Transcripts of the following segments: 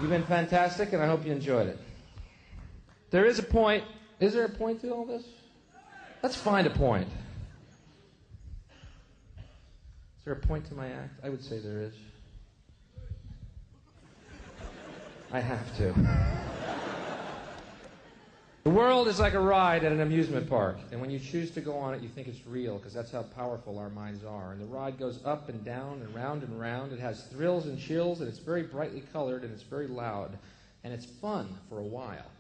You've been fantastic, and I hope you enjoyed it. There is a point. Is there a point to all this? Let's find a point. Is there a point to my act? I would say there is. I have to. The world is like a ride at an amusement park, and when you choose to go on it, you think it's real, because that's how powerful our minds are. And the ride goes up and down and round and round. It has thrills and chills, and it's very brightly colored, and it's very loud, and it's fun for a while.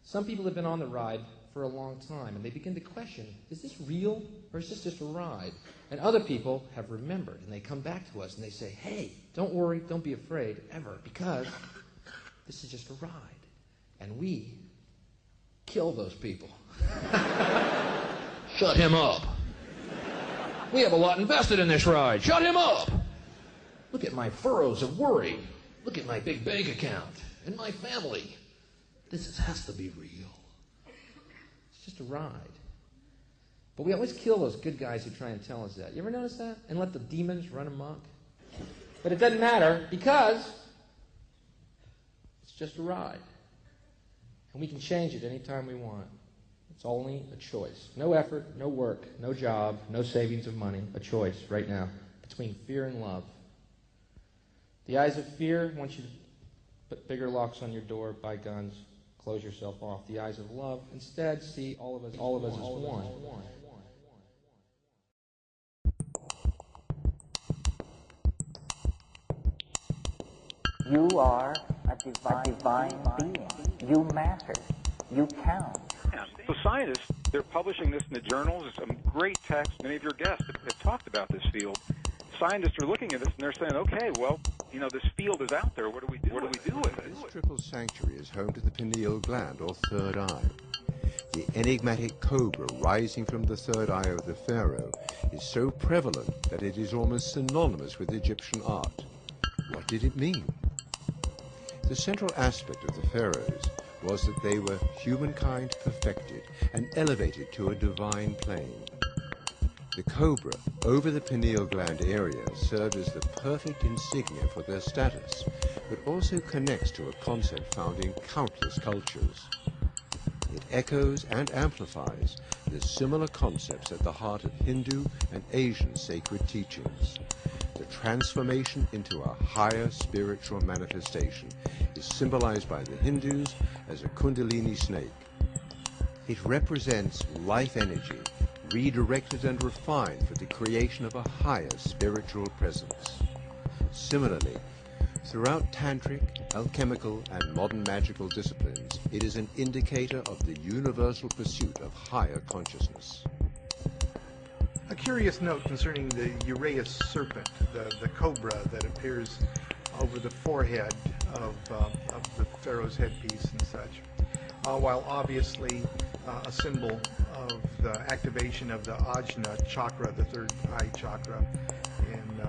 Some people have been on the ride for a long time, and they begin to question, is this real, or is this just a ride? And other people have remembered, and they come back to us, and they say, hey, don't worry, don't be afraid, ever, because this is just a ride, and we kill those people. Shut him up. We have a lot invested in this ride. Shut him up. Look at my furrows of worry. Look at my big bank account and my family. Has to be real. It's just a ride. But we always kill those good guys who try and tell us that. You ever notice that? And let the demons run amok? But it doesn't matter, because it's just a ride. And we can change it anytime we want. It's only a choice. No effort, no work, no job, no savings of money. A choice right now between fear and love. The eyes of fear want you to put bigger locks on your door, buy guns, close yourself off. The eyes of love instead see all of us as one. You are a divine being. You matter. You count. Yeah. So scientists, they're publishing this in the journals. There's some great texts. Many of your guests have talked about this field. Scientists are looking at this and they're saying, okay, well, you know, this field is out there. What do we do? What do we do with it? This triple sanctuary is home to the pineal gland, or third eye. The enigmatic cobra rising from the third eye of the pharaoh is so prevalent that it is almost synonymous with Egyptian art. What did it mean? The central aspect of the pharaohs was that they were humankind perfected and elevated to a divine plane. The cobra over the pineal gland area served as the perfect insignia for their status, but also connects to a concept found in countless cultures. It echoes and amplifies the similar concepts at the heart of Hindu and Asian sacred teachings. The transformation into a higher spiritual manifestation is symbolized by the Hindus as a Kundalini snake. It represents life energy, redirected and refined for the creation of a higher spiritual presence. Similarly, throughout tantric, alchemical, and modern magical disciplines, it is an indicator of the universal pursuit of higher consciousness. A curious note concerning the Uraeus serpent, the cobra that appears over the forehead of the pharaoh's headpiece and such. While obviously a symbol of the activation of the Ajna chakra, the third eye chakra, in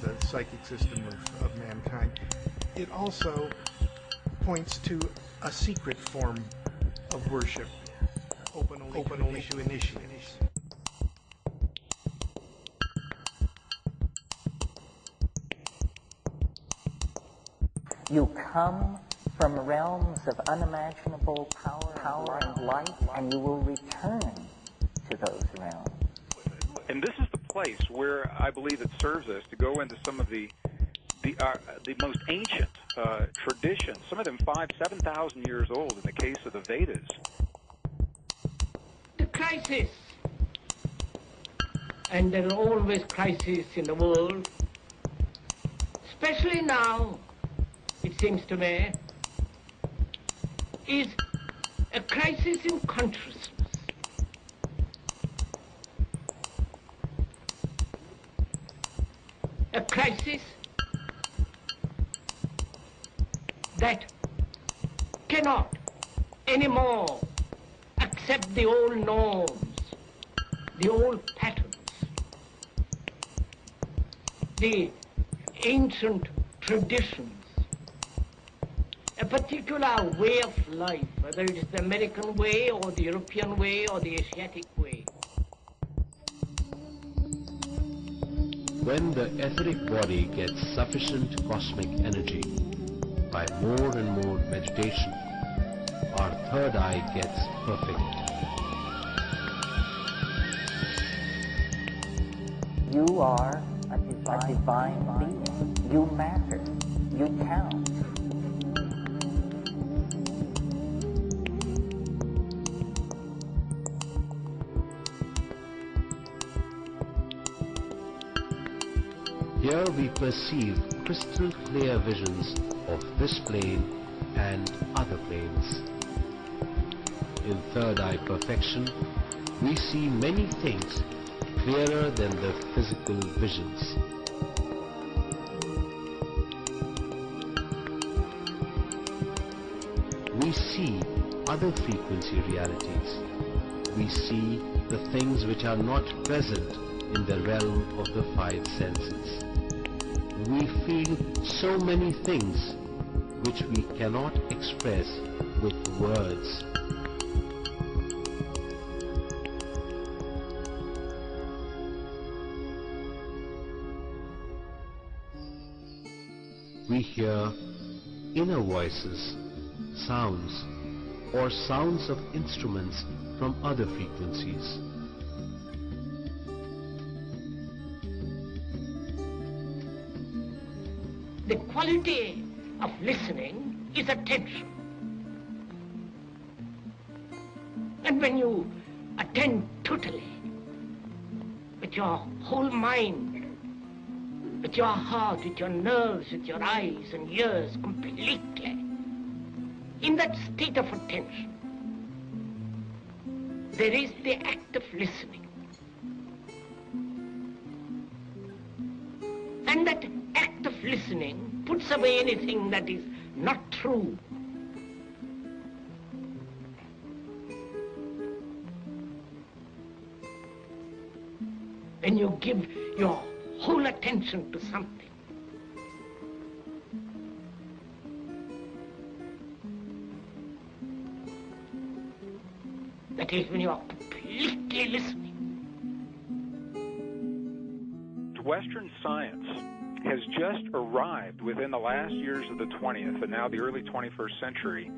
the psychic system of mankind, it also points to a secret form of worship, open only to initiates. You come from realms of unimaginable power and light, and you will return to those realms. And this is the place where I believe it serves us to go into some of the most ancient traditions, some of them 7,000 years old in the case of the Vedas. The crisis, and there are always crises in the world, especially now, it seems to me, is a crisis in consciousness. A crisis that cannot anymore accept the old norms, the old patterns, the ancient traditions, a particular way of life, whether it is the American way or the European way or the Asiatic way. When the etheric body gets sufficient cosmic energy, by by more and more meditation, our third eye gets perfected. You are a divine being. You matter. You count. Here we perceive crystal clear visions of this plane and other planes. In third eye perfection, we see many things clearer than the physical visions. We see other frequency realities. We see the things which are not present in the realm of the five senses. We feel so many things which we cannot express with words. We hear inner voices, sounds, or sounds of instruments from other frequencies. The quality of listening is attention. And when you attend totally, with your whole mind, with your heart, with your nerves, with your eyes and ears completely, in that state of attention, there is the act of listening. And that act of listening puts away anything that is not true. When you give your whole attention to something, that is when you are completely listening. Western science has just arrived within the last years of the 20th and now the early 21st century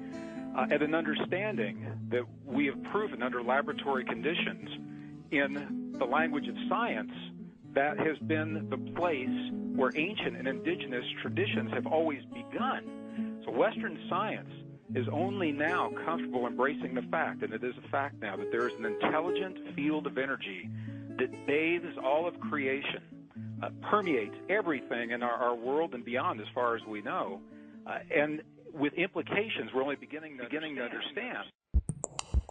at an understanding that we have proven under laboratory conditions in the language of science that has been the place where ancient and indigenous traditions have always begun. So Western science is only now comfortable embracing the fact, and it is a fact now, that there is an intelligent field of energy that bathes all of creation, permeates everything in our world and beyond as far as we know, and with implications we're only beginning to understand.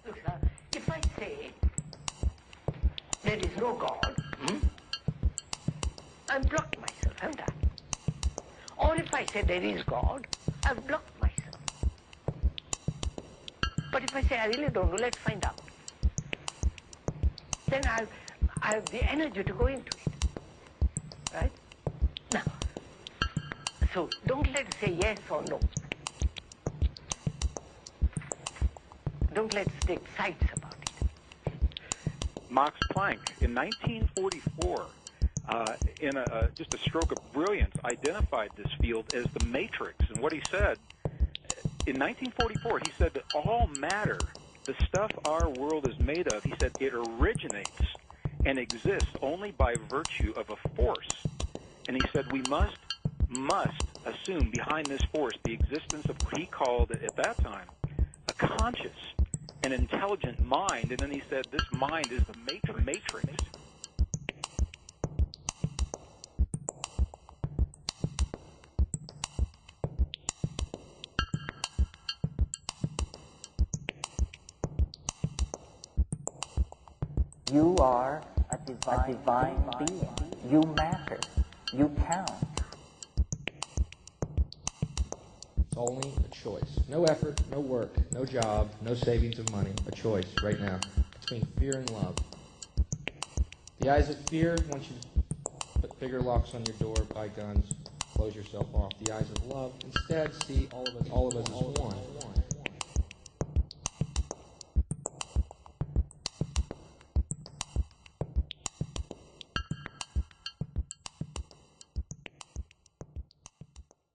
Look, sir, if I say there is no God, I've blocked myself, haven't I? Or if I say there is God, I've blocked myself. But if I say I really don't know, let's find out, then I have the energy to go into it, right? Now, so don't let's say yes or no. Don't let's take sides about it. Max Planck, in 1944, in just a stroke of brilliance, identified this field as the matrix. And what he said, in 1944, he said that all matter, the stuff our world is made of, he said it originates and exists only by virtue of a force. And he said we must assume behind this force the existence of what he called at that time a conscious and intelligent mind. And then he said this mind is the matrix. You are a divine being. You matter. You count. It's only a choice. No effort, no work, no job, no savings of money. A choice right now between fear and love. The eyes of fear want you to put bigger locks on your door, buy guns, close yourself off. The eyes of love instead see all of us as one.